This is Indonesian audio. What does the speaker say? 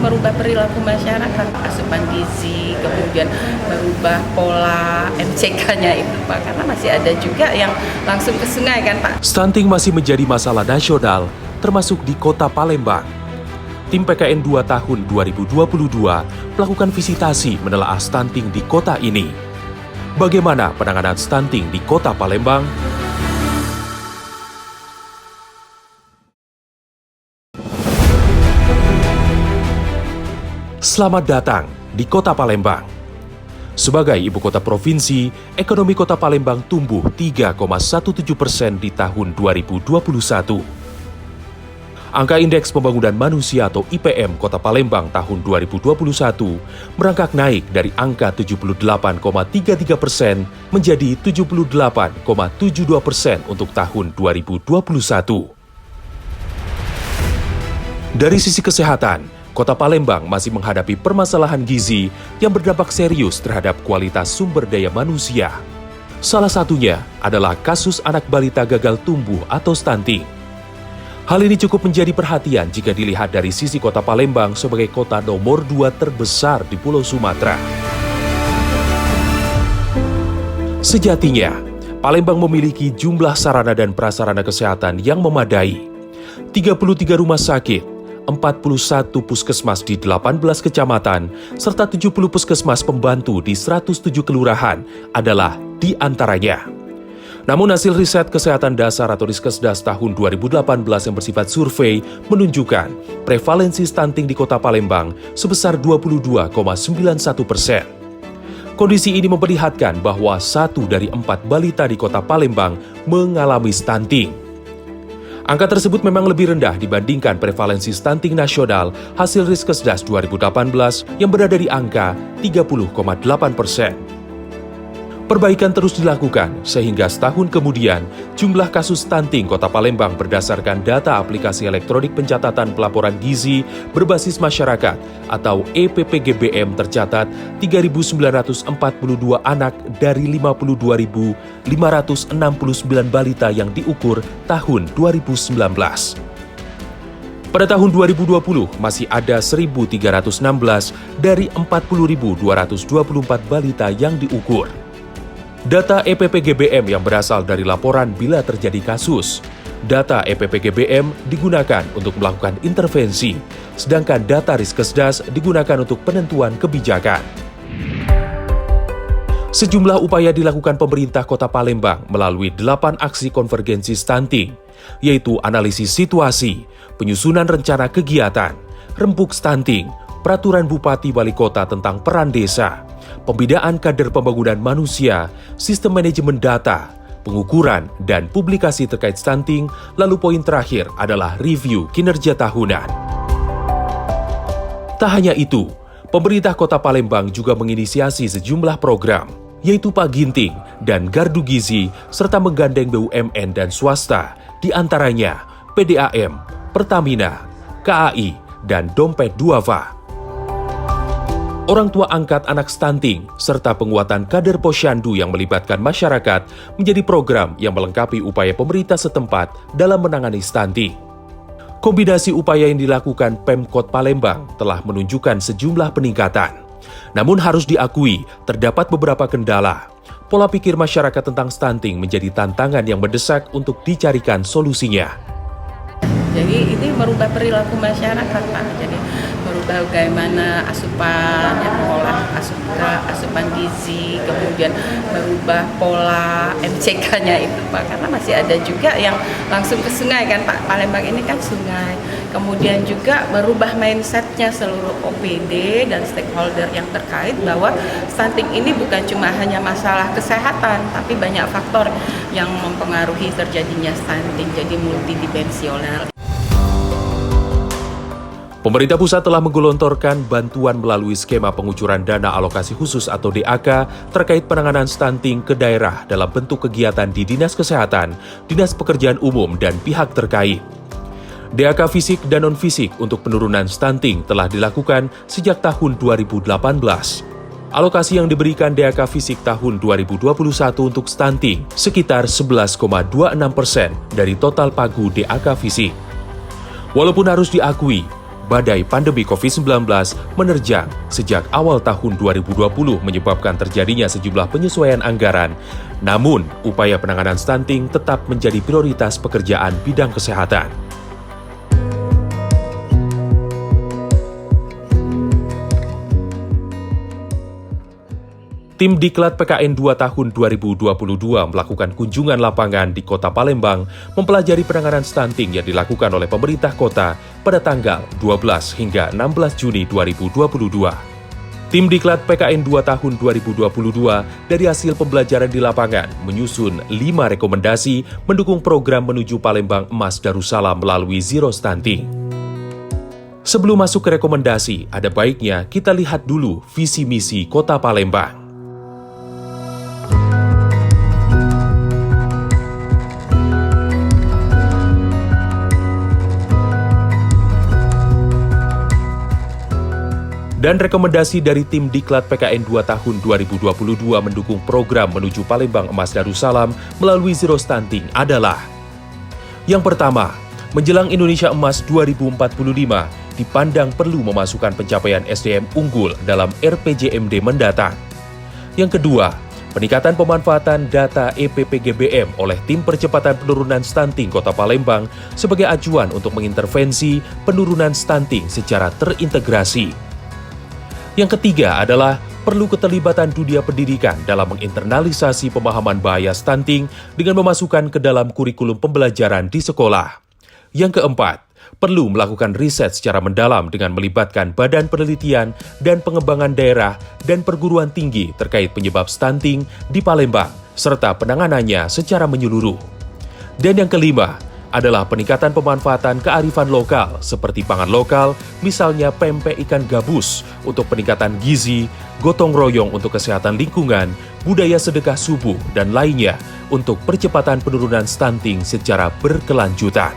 merubah perilaku masyarakat, asupan gizi, kemudian merubah pola MCK-nya itu Pak, karena masih ada juga yang langsung ke sungai kan Pak. Stunting masih menjadi masalah nasional, termasuk di Kota Palembang. Tim PKN 2 tahun 2022 melakukan visitasi menelaah stunting di kota ini. Bagaimana penanganan stunting di Kota Palembang? Selamat datang di Kota Palembang. Sebagai ibu kota provinsi, ekonomi Kota Palembang tumbuh 3,17% di tahun 2021. Angka Indeks Pembangunan Manusia atau IPM Kota Palembang tahun 2021 merangkak naik dari angka 78,33% menjadi 78,72% untuk tahun 2021. Dari sisi kesehatan, Kota Palembang masih menghadapi permasalahan gizi yang berdampak serius terhadap kualitas sumber daya manusia. Salah satunya adalah kasus anak balita gagal tumbuh atau stunting. Hal ini cukup menjadi perhatian jika dilihat dari sisi Kota Palembang sebagai kota nomor 2 terbesar di Pulau Sumatera. Sejatinya, Palembang memiliki jumlah sarana dan prasarana kesehatan yang memadai. 33 rumah sakit, 41 puskesmas di 18 kecamatan, serta 70 puskesmas pembantu di 107 kelurahan adalah di antaranya. Namun hasil riset kesehatan dasar atau Riskesdas tahun 2018 yang bersifat survei menunjukkan prevalensi stunting di Kota Palembang sebesar 22,91%. Kondisi ini memperlihatkan bahwa 1 dari 4 balita di Kota Palembang mengalami stunting. Angka tersebut memang lebih rendah dibandingkan prevalensi stunting nasional hasil Riskesdas 2018 yang berada di angka 30,8%. Perbaikan terus dilakukan sehingga setahun kemudian jumlah kasus stunting Kota Palembang berdasarkan data aplikasi elektronik pencatatan pelaporan gizi berbasis masyarakat atau EPPGBM tercatat 3.942 anak dari 52.569 balita yang diukur tahun 2019. Pada tahun 2020 masih ada 1.316 dari 40.224 balita yang diukur. Data EPPGBM yang berasal dari laporan bila terjadi kasus. Data EPPGBM digunakan untuk melakukan intervensi, sedangkan data Riskesdas digunakan untuk penentuan kebijakan. Sejumlah upaya dilakukan pemerintah Kota Palembang melalui 8 aksi konvergensi stunting, yaitu analisis situasi, penyusunan rencana kegiatan, rembuk stunting, peraturan Bupati Wali Kota tentang peran desa, pembinaan kader pembangunan manusia, sistem manajemen data, pengukuran, dan publikasi terkait stunting, lalu poin terakhir adalah review kinerja tahunan. Tak hanya itu, pemerintah Kota Palembang juga menginisiasi sejumlah program, yaitu Pak Ginting dan Gardu Gizi, serta menggandeng BUMN dan swasta, di antaranya PDAM, Pertamina, KAI, dan Dompet Duafa. Orang tua angkat anak stunting, serta penguatan kader posyandu yang melibatkan masyarakat menjadi program yang melengkapi upaya pemerintah setempat dalam menangani stunting. Kombinasi upaya yang dilakukan Pemkot Palembang telah menunjukkan sejumlah peningkatan. Namun harus diakui, terdapat beberapa kendala. Pola pikir masyarakat tentang stunting menjadi tantangan yang mendesak untuk dicarikan solusinya. Jadi ini merubah perilaku masyarakat Pak. Jadi merubah bagaimana asupan, pola asupan gizi, kemudian merubah pola MCK-nya itu Pak, karena masih ada juga yang langsung ke sungai kan Pak. Palembang ini kan sungai. Kemudian juga merubah mindset-nya seluruh OPD dan stakeholder yang terkait bahwa stunting ini bukan cuma hanya masalah kesehatan, tapi banyak faktor yang mempengaruhi terjadinya stunting, jadi multidimensional. Pemerintah pusat telah menggelontorkan bantuan melalui skema pengucuran dana alokasi khusus atau DAK terkait penanganan stunting ke daerah dalam bentuk kegiatan di Dinas Kesehatan, Dinas Pekerjaan Umum, dan pihak terkait. DAK fisik dan non-fisik untuk penurunan stunting telah dilakukan sejak tahun 2018. Alokasi yang diberikan DAK fisik tahun 2021 untuk stunting sekitar 11,26% dari total pagu DAK fisik. Walaupun harus diakui, badai pandemi COVID-19 menerjang sejak awal tahun 2020 menyebabkan terjadinya sejumlah penyesuaian anggaran. Namun, upaya penanganan stunting tetap menjadi prioritas pekerjaan bidang kesehatan. Tim Diklat PKN 2 tahun 2022 melakukan kunjungan lapangan di Kota Palembang mempelajari penanganan stunting yang dilakukan oleh pemerintah kota pada tanggal 12 hingga 16 Juni 2022. Tim Diklat PKN 2 tahun 2022 dari hasil pembelajaran di lapangan menyusun 5 rekomendasi mendukung program menuju Palembang Emas Darussalam melalui Zero Stunting. Sebelum masuk ke rekomendasi, ada baiknya kita lihat dulu visi misi Kota Palembang. Dan rekomendasi dari tim Diklat PKN 2 tahun 2022 mendukung program menuju Palembang Emas Darussalam melalui Zero Stunting adalah: yang pertama, menjelang Indonesia Emas 2045, dipandang perlu memasukkan pencapaian SDM unggul dalam RPJMD mendatang. Yang kedua, peningkatan pemanfaatan data EPPGBM oleh tim percepatan penurunan stunting Kota Palembang sebagai acuan untuk mengintervensi penurunan stunting secara terintegrasi. Yang ketiga adalah perlu keterlibatan dunia pendidikan dalam menginternalisasi pemahaman bahaya stunting dengan memasukkan ke dalam kurikulum pembelajaran di sekolah. Yang keempat, perlu melakukan riset secara mendalam dengan melibatkan badan penelitian dan pengembangan daerah dan perguruan tinggi terkait penyebab stunting di Palembang, serta penanganannya secara menyeluruh. Dan yang kelima, adalah peningkatan pemanfaatan kearifan lokal seperti pangan lokal, misalnya pempek ikan gabus untuk peningkatan gizi, gotong royong untuk kesehatan lingkungan, budaya sedekah subuh, dan lainnya untuk percepatan penurunan stunting secara berkelanjutan.